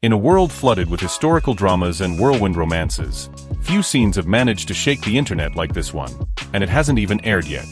In a world flooded with historical dramas and whirlwind romances, few scenes have managed to shake the internet like this one, and it hasn't even aired yet.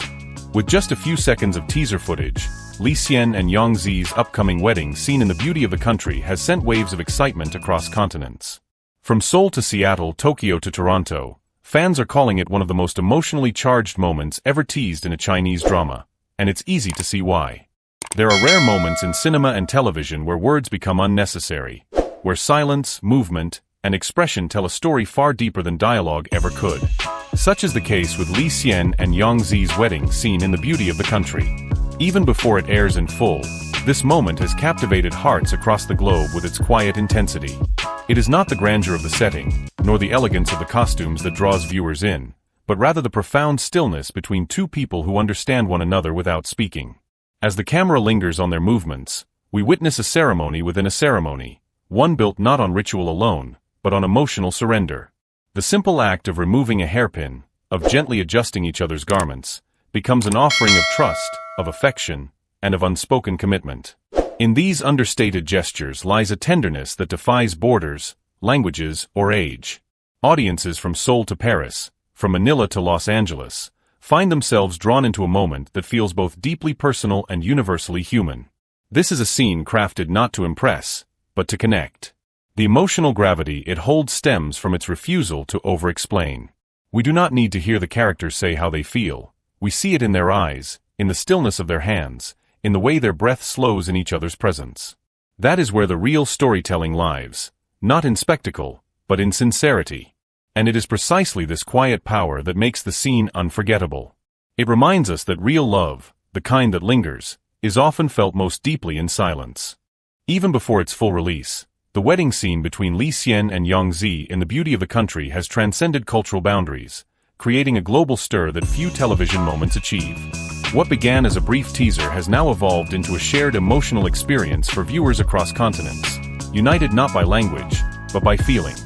With just a few seconds of teaser footage, Xian and Yang Zi's upcoming wedding scene in the beauty of the country has sent waves of excitement across continents. From Seoul to Seattle, Tokyo to Toronto, fans are calling it one of the most emotionally charged moments ever teased in a Chinese drama, and it's easy to see why. There are rare moments in cinema and television where words become unnecessary, where silence, movement, and expression tell a story far deeper than dialogue ever could. Such is the case with Xian and Yang Zi's wedding scene in the beauty of the country. Even before it airs in full, this moment has captivated hearts across the globe with its quiet intensity. It is not the grandeur of the setting, nor the elegance of the costumes that draws viewers in, but rather the profound stillness between two people who understand one another without speaking. As the camera lingers on their movements, we witness a ceremony within a ceremony, one built not on ritual alone, but on emotional surrender. The simple act of removing a hairpin, of gently adjusting each other's garments, becomes an offering of trust, of affection, and of unspoken commitment. In these understated gestures lies a tenderness that defies borders, languages, or age. Audiences from Seoul to Paris, from Manila to Los Angeles, find themselves drawn into a moment that feels both deeply personal and universally human. This is a scene crafted not to impress, but to connect. The emotional gravity it holds stems from its refusal to over-explain. We do not need to hear the characters say how they feel. We see it in their eyes, in the stillness of their hands, in the way their breath slows in each other's presence. That is where the real storytelling lies, not in spectacle, but in sincerity. And it is precisely this quiet power that makes the scene unforgettable. It reminds us that real love, the kind that lingers, is often felt most deeply in silence. Even before its full release, the wedding scene between Xian and Yang Zi in the beauty of the country has transcended cultural boundaries, creating a global stir that few television moments achieve. What began as a brief teaser has now evolved into a shared emotional experience for viewers across continents, united not by language, but by feeling.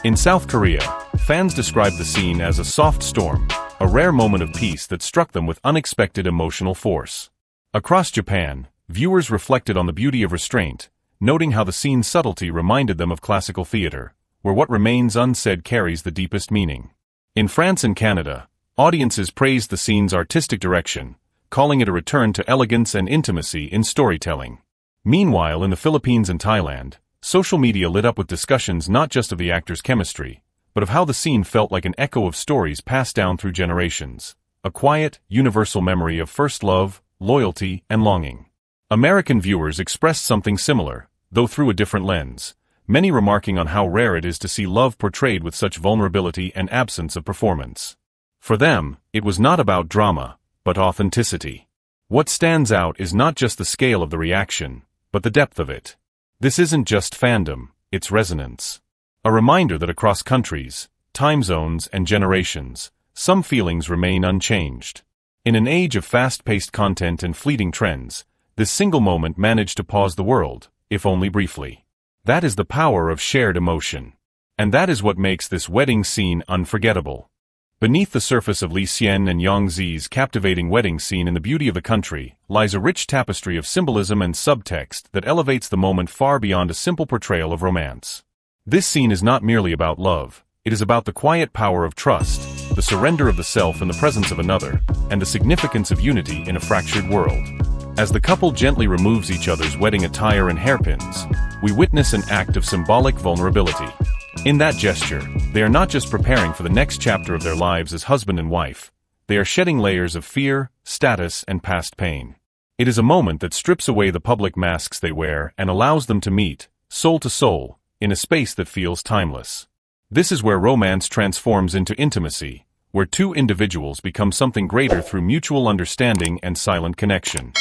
In South Korea, fans describe the scene as a soft storm, a rare moment of peace that struck them with unexpected emotional force. Across Japan, viewers reflected on the beauty of restraint, noting how the scene's subtlety reminded them of classical theater, where what remains unsaid carries the deepest meaning. In France and Canada, audiences praised the scene's artistic direction, calling it a return to elegance and intimacy in storytelling. Meanwhile, in the Philippines and Thailand, social media lit up with discussions not just of the actors' chemistry, but of how the scene felt like an echo of stories passed down through generations, a quiet, universal memory of first love, loyalty, and longing. American viewers expressed something similar, though through a different lens, many remarking on how rare it is to see love portrayed with such vulnerability and absence of performance. For them, it was not about drama, but authenticity. What stands out is not just the scale of the reaction, but the depth of it. This isn't just fandom, it's resonance. A reminder that across countries, time zones, and generations, some feelings remain unchanged. In an age of fast-paced content and fleeting trends, this single moment managed to pause the world, if only briefly. That is the power of shared emotion. And that is what makes this wedding scene unforgettable. Beneath the surface of Xian and Yang Zi's captivating wedding scene in the beauty of the country lies a rich tapestry of symbolism and subtext that elevates the moment far beyond a simple portrayal of romance. This scene is not merely about love, it is about the quiet power of trust, the surrender of the self in the presence of another, and the significance of unity in a fractured world. As the couple gently removes each other's wedding attire and hairpins, we witness an act of symbolic vulnerability. In that gesture, they are not just preparing for the next chapter of their lives as husband and wife, they are shedding layers of fear, status, and past pain. It is a moment that strips away the public masks they wear and allows them to meet, soul to soul, in a space that feels timeless. This is where romance transforms into intimacy, where two individuals become something greater through mutual understanding and silent connection.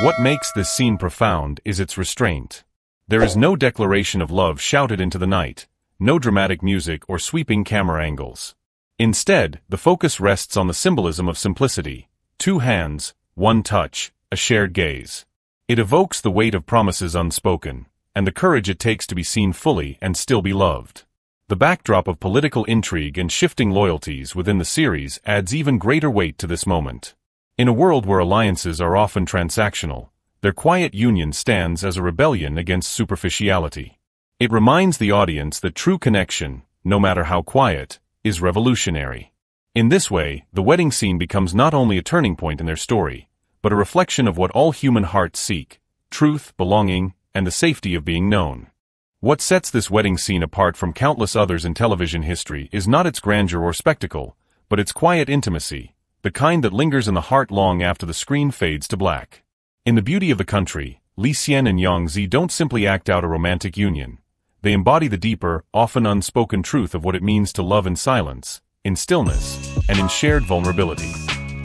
What makes this scene profound is its restraint. There is no declaration of love shouted into the night, no dramatic music or sweeping camera angles. Instead, the focus rests on the symbolism of simplicity: two hands, one touch, a shared gaze. It evokes the weight of promises unspoken, and the courage it takes to be seen fully and still be loved. The backdrop of political intrigue and shifting loyalties within the series adds even greater weight to this moment. In a world where alliances are often transactional, their quiet union stands as a rebellion against superficiality. It reminds the audience that true connection, no matter how quiet, is revolutionary. In this way, the wedding scene becomes not only a turning point in their story, but a reflection of what all human hearts seek: truth, belonging, and the safety of being known. What sets this wedding scene apart from countless others in television history is not its grandeur or spectacle, but its quiet intimacy, the kind that lingers in the heart long after the screen fades to black. In The Beauty of the Country, Xian and Yang Zi don't simply act out a romantic union. They embody the deeper, often unspoken truth of what it means to love in silence, in stillness, and in shared vulnerability.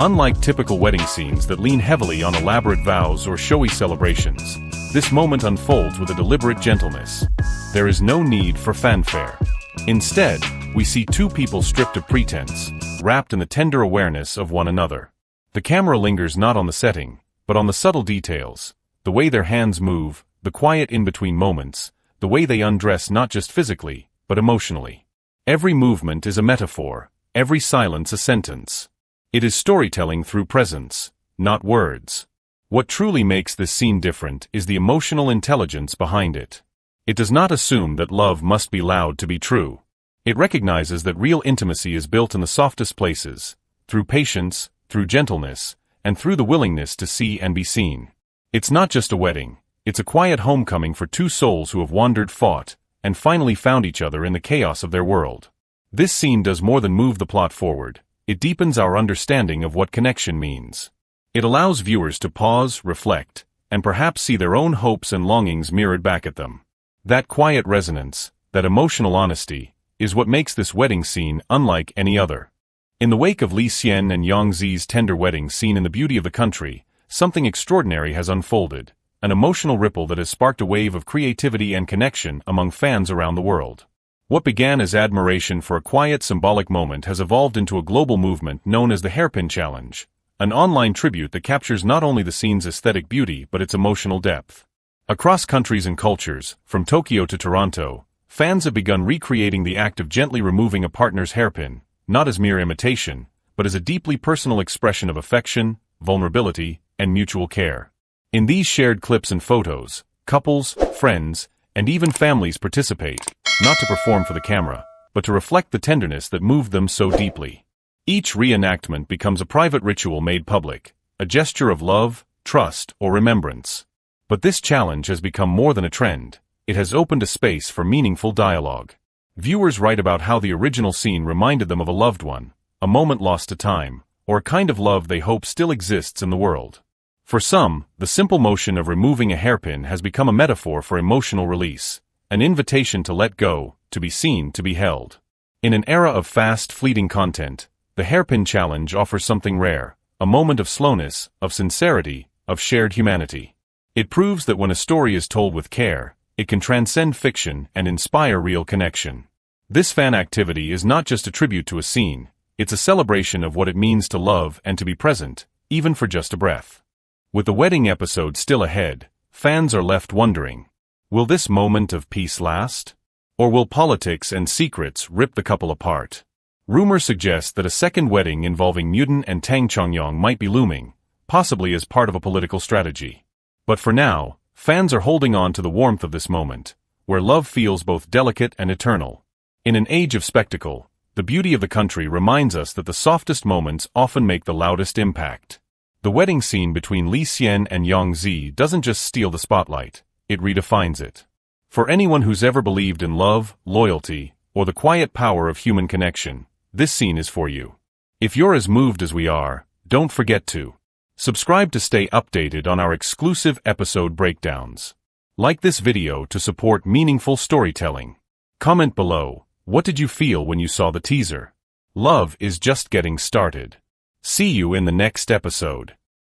Unlike typical wedding scenes that lean heavily on elaborate vows or showy celebrations, this moment unfolds with a deliberate gentleness. There is no need for fanfare. Instead, we see two people stripped of pretense, wrapped in the tender awareness of one another. The camera lingers not on the setting, but on the subtle details, the way their hands move, the quiet in-between moments, the way they undress not just physically, but emotionally. Every movement is a metaphor, every silence a sentence. It is storytelling through presence, not words. What truly makes this scene different is the emotional intelligence behind it. It does not assume that love must be loud to be true. It recognizes that real intimacy is built in the softest places, through patience, through gentleness, and through the willingness to see and be seen. It's not just a wedding, it's a quiet homecoming for two souls who have wandered, fought, and finally found each other in the chaos of their world. This scene does more than move the plot forward. It deepens our understanding of what connection means. It allows viewers to pause, reflect, and perhaps see their own hopes and longings mirrored back at them. That quiet resonance, that emotional honesty, is what makes this wedding scene unlike any other. In the wake of Xian and Yang Zi's tender wedding scene in The Beauty of the Country, something extraordinary has unfolded, an emotional ripple that has sparked a wave of creativity and connection among fans around the world. What began as admiration for a quiet, symbolic moment has evolved into a global movement known as the Hairpin Challenge, an online tribute that captures not only the scene's aesthetic beauty but its emotional depth. Across countries and cultures, from Tokyo to Toronto, fans have begun recreating the act of gently removing a partner's hairpin, not as mere imitation, but as a deeply personal expression of affection, vulnerability, and mutual care. In these shared clips and photos, couples, friends, and even families participate, not to perform for the camera, but to reflect the tenderness that moved them so deeply. Each reenactment becomes a private ritual made public, a gesture of love, trust, or remembrance. But this challenge has become more than a trend. It has opened a space for meaningful dialogue. Viewers write about how the original scene reminded them of a loved one, a moment lost to time, or a kind of love they hope still exists in the world. For some, the simple motion of removing a hairpin has become a metaphor for emotional release, an invitation to let go, to be seen, to be held. In an era of fast, fleeting content, the Hairpin Challenge offers something rare, a moment of slowness, of sincerity, of shared humanity. It proves that when a story is told with care, it can transcend fiction and inspire real connection. This fan activity is not just a tribute to a scene, it's a celebration of what it means to love and to be present, even for just a breath. With the wedding episode still ahead, fans are left wondering, will this moment of peace last? Or will politics and secrets rip the couple apart? Rumors suggest that a second wedding involving Muden and Tang Chongyong might be looming, possibly as part of a political strategy. But for now, fans are holding on to the warmth of this moment, where love feels both delicate and eternal. In an age of spectacle, The Beauty of the Country reminds us that the softest moments often make the loudest impact. The wedding scene between Xian and Yang Zi doesn't just steal the spotlight, it redefines it. For anyone who's ever believed in love, loyalty, or the quiet power of human connection, this scene is for you. If you're as moved as we are, don't forget to subscribe to stay updated on our exclusive episode breakdowns. Like this video to support meaningful storytelling. Comment below, what did you feel when you saw the teaser? Love is just getting started. See you in the next episode.